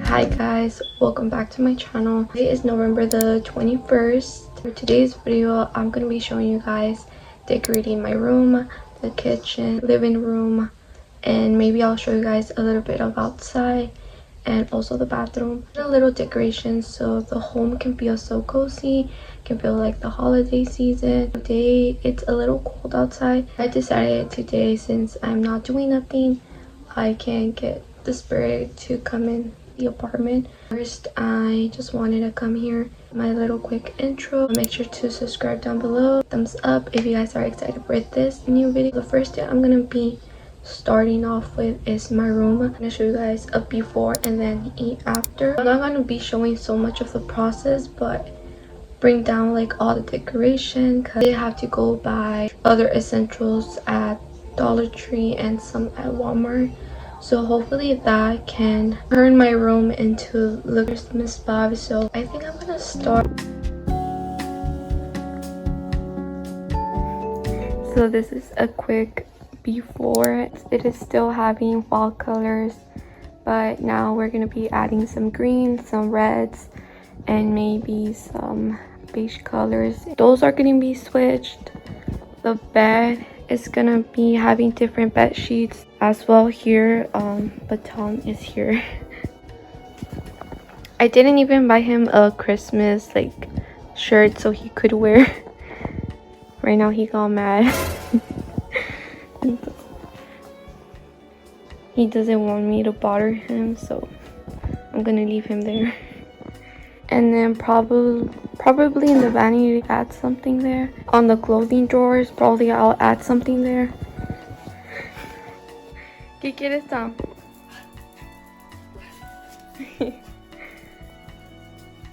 Hi guys, welcome back to my channel. Today is November the 21st. For today's video, I'm going to be showing you guys decorating my room, the kitchen, living room, and maybe I'll show you guys a little bit of outside and also the bathroom. A little decoration so the home can feel so cozy, can feel like the holiday season. Today it's a little cold outside. I decided today, since I'm not doing nothing, I can get the spirit to come in the apartment. First, I just wanted to come here, my little quick intro. Make sure to subscribe down below, thumbs up if you guys are excited for this new video. The first thing I'm gonna be starting off with is my room. I'm gonna show you guys a before and then after. I'm not gonna be showing so much of the process, but bring down like all the decoration because I have to go buy other essentials at Dollar Tree and some at Walmart. So hopefully that can turn my room into the Christmas vibe. So I think I'm gonna start. So this is a quick before. It is still having fall colors, but now we're gonna be adding some greens, some reds, and maybe some beige colors. Those are gonna be switched. The bed is gonna be having different bed sheets as well here. But Tom is here. I didn't even buy him a Christmas like shirt so he could wear. Right now he got mad. He doesn't want me to bother him, so I'm gonna leave him there. And then probably in the vanity add something there. On the clothing drawers, probably I'll add something there. ¿Qué quieres, Tom?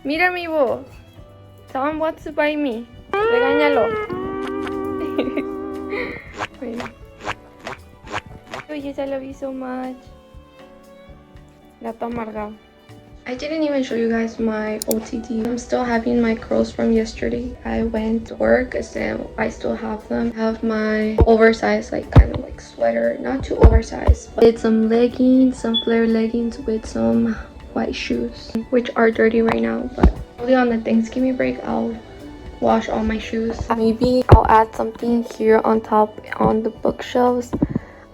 Mira mi voz. Tom wants to buy me. Regáñalo. Yes, I love you so much. Gato amargado. I didn't even show you guys my OTD. I'm still having my curls from yesterday. I went to work, so I still have them. I have my oversized, like kind of like sweater, not too oversized, but it's some leggings, some flare leggings with some white shoes, which are dirty right now, but probably on the Thanksgiving break I'll wash all my shoes. Maybe I'll add something here on top on the bookshelves.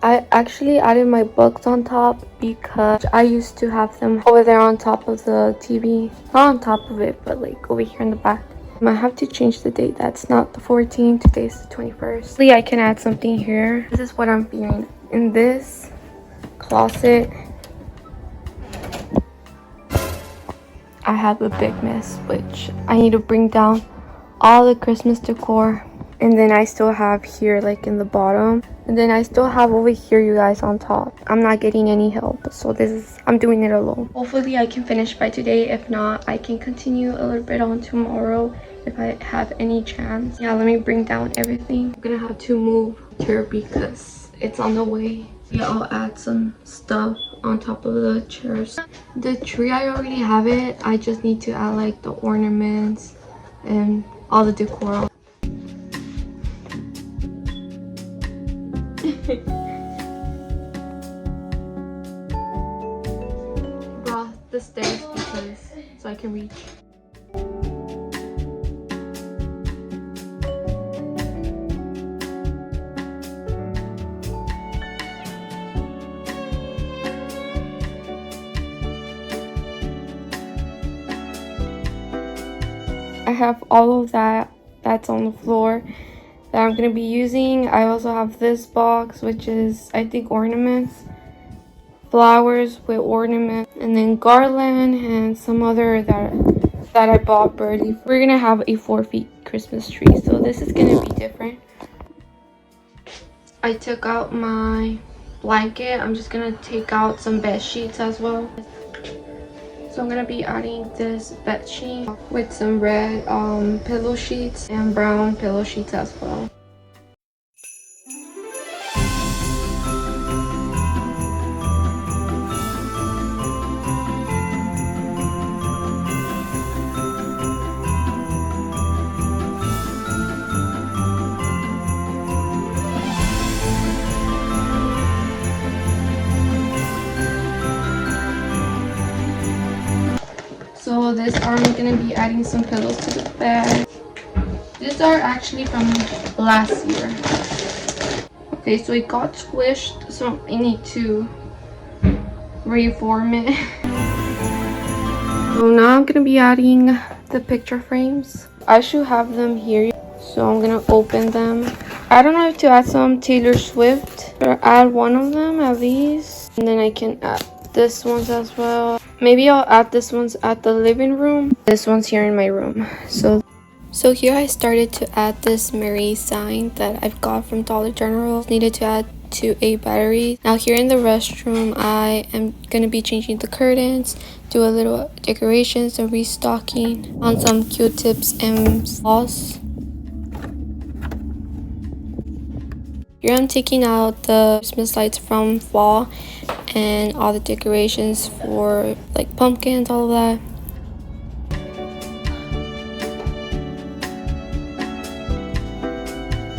I actually added my books on top because I used to have them over there on top of the TV. Not on top of it, but like over here in the back. I might have to change the date. That's not the 14th, today's the 21st. Hopefully I can add something here. This is what I'm feeling. In this closet, I have a big mess, which I need to bring down all the Christmas decor. And then I still have here like in the bottom, and then I still have over here, you guys, on top. I'm not getting any help, so I'm doing it alone. Hopefully I can finish by today. If not, I can continue a little bit on tomorrow if I have any chance. Yeah, let me bring down everything. I'm gonna have to move here because it's on the way. Yeah, I'll add some stuff on top of the chairs. The tree, I already have it. I just need to add like the ornaments and all the decor. Brought the stairs because so I can reach. I have all of that's on the floor that I'm gonna be using. I also have this box, which is I think ornaments, flowers with ornament, and then garland and some other that I bought early. We're gonna have a 4-feet Christmas tree, so this is gonna be different. I took out my blanket. I'm just gonna take out some bed sheets as well. So I'm gonna be adding this bed sheet with some red pillow sheets and brown pillow sheets as well. So this I'm gonna be adding some pillows to the bed. These are actually from last year. Okay, so it got squished, so I need to reform it. So now I'm gonna be adding the picture frames. I should have them here, so I'm gonna open them. I don't know if to add some Taylor Swift or add one of them at least, and then I can add this ones as well. Maybe I'll add this ones at the living room, this one's here in my room. So here I started to add this Mary sign that I've got from Dollar General. Needed to add to a battery. Now here in the restroom, I am going to be changing the curtains, do a little decorations and restocking on some Q-tips and floss. Here I'm taking out the Christmas lights from fall and all the decorations for like pumpkins, all of that.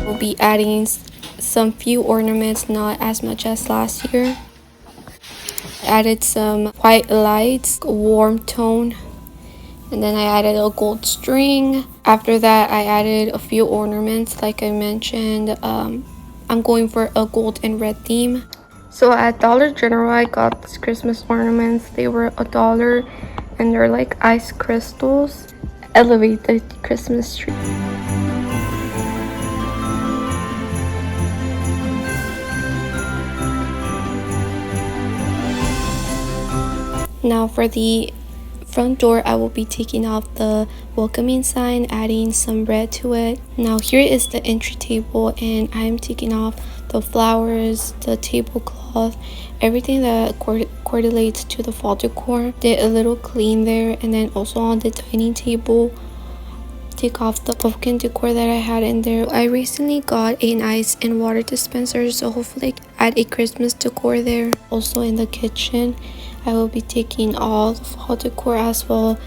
We'll be adding some few ornaments, not as much as last year. I added some white lights, warm tone, and then I added a gold string. After that, I added a few ornaments like I mentioned. I'm going for a gold and red theme. So at Dollar General, I got these Christmas ornaments. They were $1 and they're like ice crystals. Elevate the Christmas tree. Now for the front door, I will be taking off the welcoming sign, adding some red to it. Now here is the entry table, and I'm taking off the flowers, the tablecloth, everything that correlates to the fall decor. Did a little clean there, and then also on the dining table, take off the pumpkin decor that I had in there. I recently got an ice and water dispenser, so hopefully add a Christmas decor there. Also in the kitchen, I will be taking all the fall decor as well.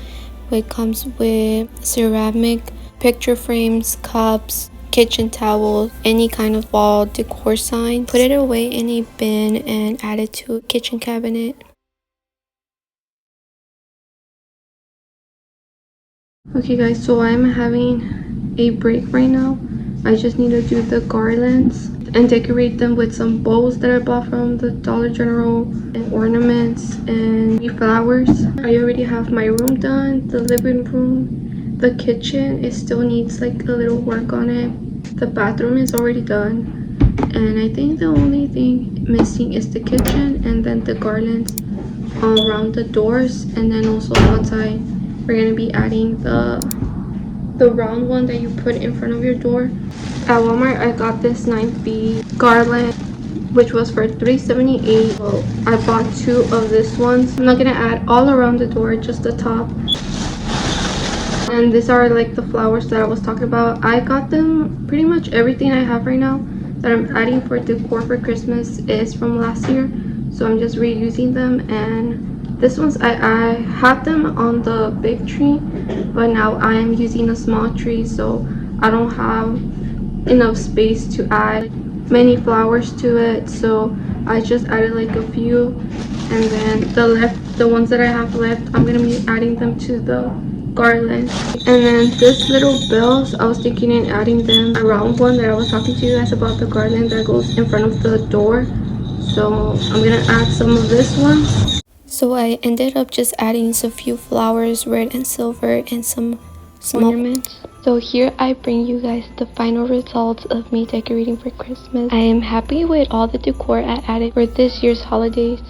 It comes with ceramic picture frames, cups, kitchen towels, any kind of wall decor sign. Put it away in a bin and add it to a kitchen cabinet. Okay guys, so I'm having a break right now. I just need to do the garlands and decorate them with some bows that I bought from the Dollar General, and ornaments and flowers. I already have my room done, the living room, the kitchen. It still needs like a little work on it. The bathroom is already done, and I think the only thing missing is the kitchen and then the garlands all around the doors, and then also outside. We're gonna be adding the round one that you put in front of your door. At Walmart, I got this 9B garland, which was for $3.78. So I bought 2 of this ones. I'm not gonna add all around the door, just the top. And these are like the flowers that I was talking about. I got them, pretty much everything I have right now that I'm adding for decor for Christmas is from last year. So I'm just reusing them, and this ones I had them on the big tree, but now I am using a small tree, so I don't have enough space to add many flowers to it. So I just added like a few, and then the ones that I have left, I'm gonna be adding them to the garland. And then this little bells, I was thinking in adding them around one that I was talking to you guys about, the garland that goes in front of the door. So I'm gonna add some of this one. So I ended up just adding some few flowers, red and silver, and some ornaments. So here I bring you guys the final results of me decorating for Christmas. I am happy with all the decor I added for this year's holidays.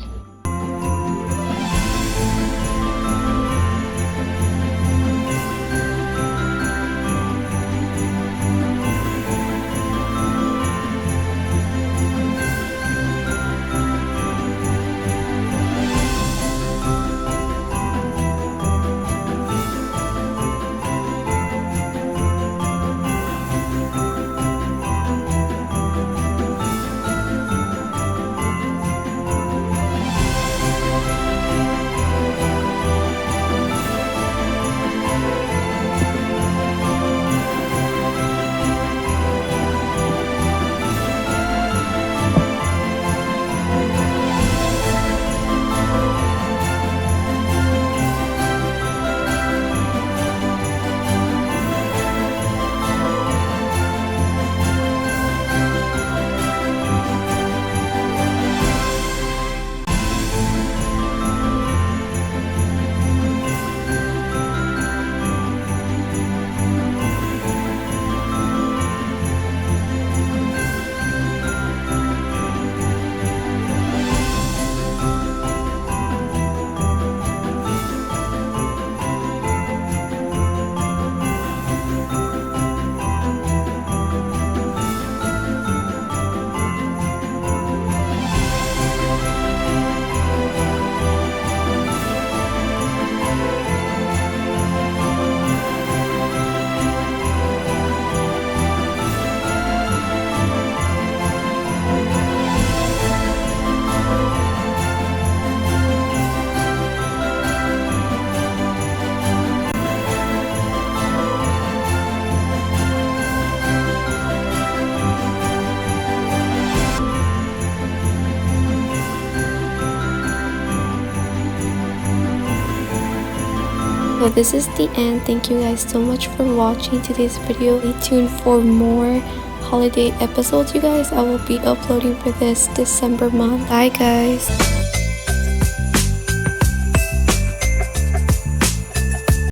So this is the end. Thank you guys so much for watching today's video. Stay tuned for more holiday episodes, you guys. I will be uploading for this December month. Bye guys.